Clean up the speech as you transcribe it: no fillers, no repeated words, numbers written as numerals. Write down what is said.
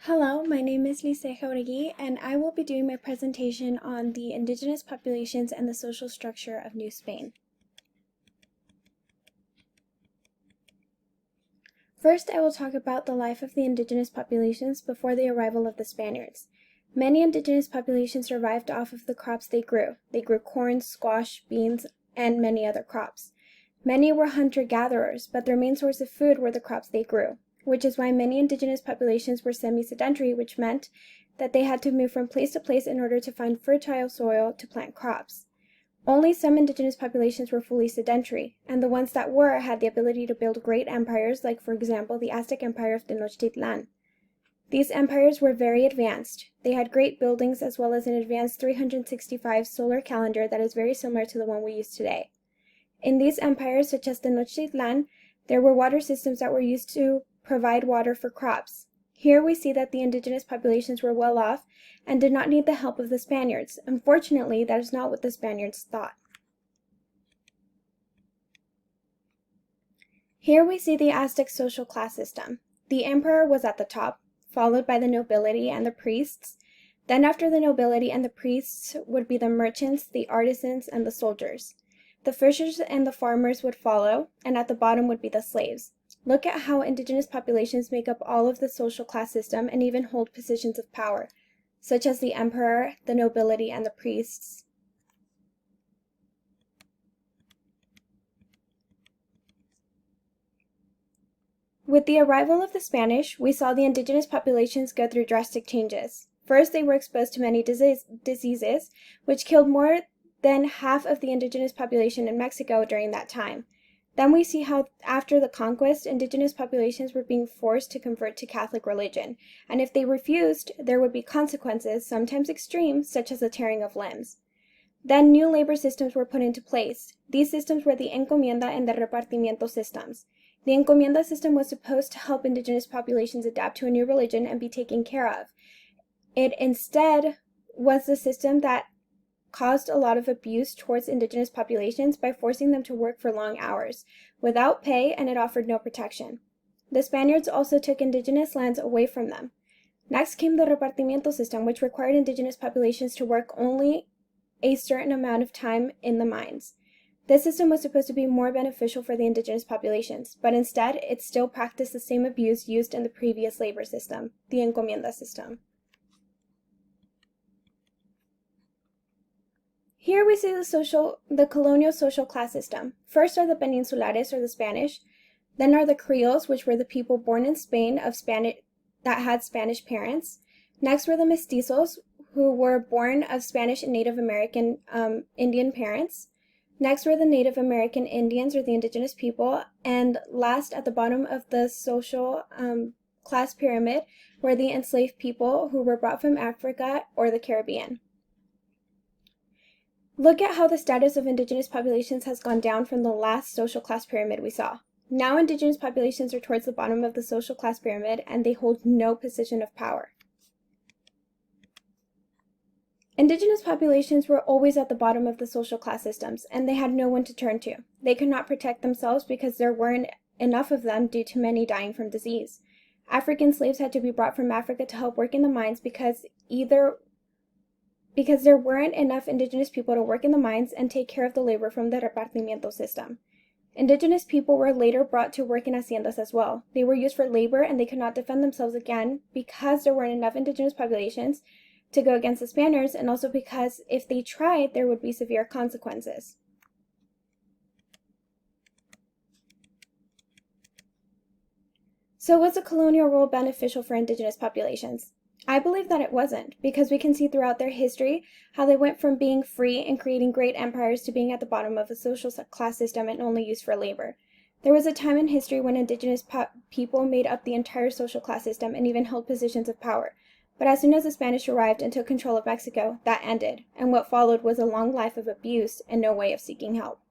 Hello, my name is Lise Jauregui, and I will be doing my presentation on the indigenous populations and the social structure of New Spain. First, I will talk about the life of the indigenous populations before the arrival of the Spaniards. Many indigenous populations survived off of the crops they grew. They grew corn, squash, beans, and many other crops. Many were hunter-gatherers, but their main source of food were the crops they grew, which is why many indigenous populations were semi-sedentary, which meant that they had to move from place to place in order to find fertile soil to plant crops. Only some indigenous populations were fully sedentary, and the ones that were had the ability to build great empires, like for example the Aztec Empire of Tenochtitlan. These empires were very advanced. They had great buildings as well as an advanced 365 solar calendar that is very similar to the one we use today. In these empires, such as Tenochtitlan, there were water systems that were used to provide water for crops. Here we see that the indigenous populations were well off and did not need the help of the Spaniards. Unfortunately, that is not what the Spaniards thought. Here we see the Aztec social class system. The emperor was at the top, followed by the nobility and the priests. Then after the nobility and the priests would be the merchants, the artisans, and the soldiers. The fishers and the farmers would follow, and at the bottom would be the slaves. Look at how indigenous populations make up all of the social class system and even hold positions of power, such as the emperor, the nobility, and the priests. With the arrival of the Spanish, we saw the indigenous populations go through drastic changes. First, they were exposed to many diseases, which killed more than half of the indigenous population in Mexico during that time. Then we see how after the conquest, indigenous populations were being forced to convert to Catholic religion, and if they refused, there would be consequences, sometimes extreme, such as the tearing of limbs. Then new labor systems were put into place. These systems were the Encomienda and the Repartimiento systems. The Encomienda system was supposed to help indigenous populations adapt to a new religion and be taken care of. It instead was the system that caused a lot of abuse towards indigenous populations by forcing them to work for long hours, without pay, and it offered no protection. The Spaniards also took indigenous lands away from them. Next came the Repartimiento system, which required indigenous populations to work only a certain amount of time in the mines. This system was supposed to be more beneficial for the indigenous populations, but instead it still practiced the same abuse used in the previous labor system, the Encomienda system. Here we see the colonial social class system. First are the peninsulares, or the Spanish. Then are the Creoles, which were the people born in Spain that had Spanish parents. Next were the mestizos, who were born of Spanish and Native American Indian parents. Next were the Native American Indians, or the indigenous people. And last, at the bottom of the social class pyramid, were the enslaved people who were brought from Africa or the Caribbean. Look at how the status of indigenous populations has gone down from the last social class pyramid we saw. Now indigenous populations are towards the bottom of the social class pyramid and they hold no position of power. Indigenous populations were always at the bottom of the social class systems and they had no one to turn to. They could not protect themselves because there weren't enough of them due to many dying from disease. African slaves had to be brought from Africa to help work in the mines because there weren't enough indigenous people to work in the mines and take care of the labor from the repartimiento system. Indigenous people were later brought to work in haciendas as well. They were used for labor and they could not defend themselves again because there weren't enough indigenous populations to go against the Spaniards, and also because if they tried, there would be severe consequences. So was the colonial rule beneficial for indigenous populations? I believe that it wasn't, because we can see throughout their history how they went from being free and creating great empires to being at the bottom of a social class system and only used for labor. There was a time in history when indigenous people made up the entire social class system and even held positions of power. But as soon as the Spanish arrived and took control of Mexico, that ended, and what followed was a long life of abuse and no way of seeking help.